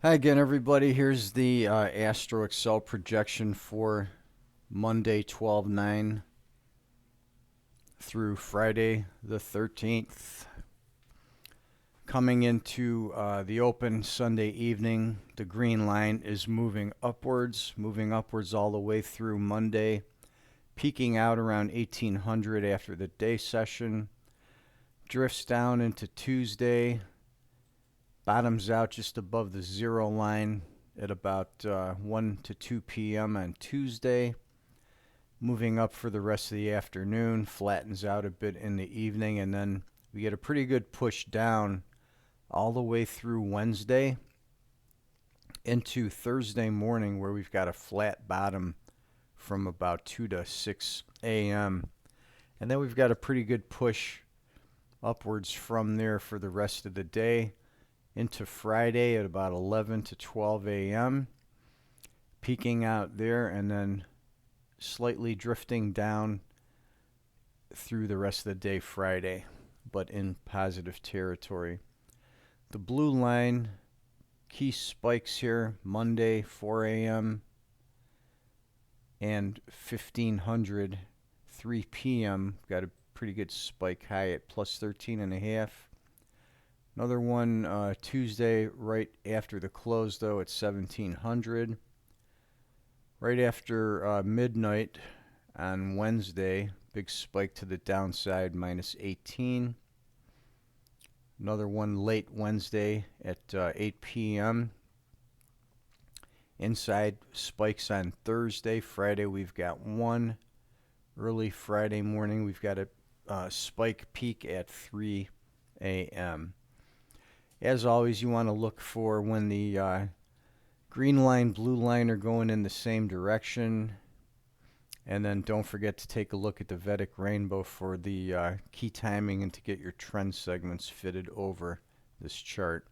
Hi again, everybody. Here's the Astro Excel projection for Monday 12/9 through Friday the 13th. Coming into the open Sunday evening, the green line is moving upwards all the way through Monday, peaking out around 1800 after the day session, drifts down into Tuesday, bottoms out just above the zero line at about 1 to 2 p.m. on Tuesday. Moving up for the rest of the afternoon, flattens out a bit in the evening, and then we get a pretty good push down all the way through Wednesday into Thursday morning, where we've got a flat bottom from about 2 to 6 a.m. And then we've got a pretty good push upwards from there for the rest of the day into Friday at about 11 to 12 a.m., peaking out there and then slightly drifting down through the rest of the day Friday, but in positive territory. The blue line, key spikes here, Monday 4 a.m. and 1500 3 p.m. Got a pretty good spike high at plus 13.5. Another one Tuesday right after the close, though, at 1700. Right after midnight on Wednesday, big spike to the downside, minus 18. Another one late Wednesday at 8 p.m. Inside spikes on Thursday. Friday, we've got one. Early Friday morning, we've got a spike peak at 3 a.m. As always, you want to look for when the green line, blue line are going in the same direction. And then don't forget to take a look at the Vedic rainbow for the key timing and to get your trend segments fitted over this chart.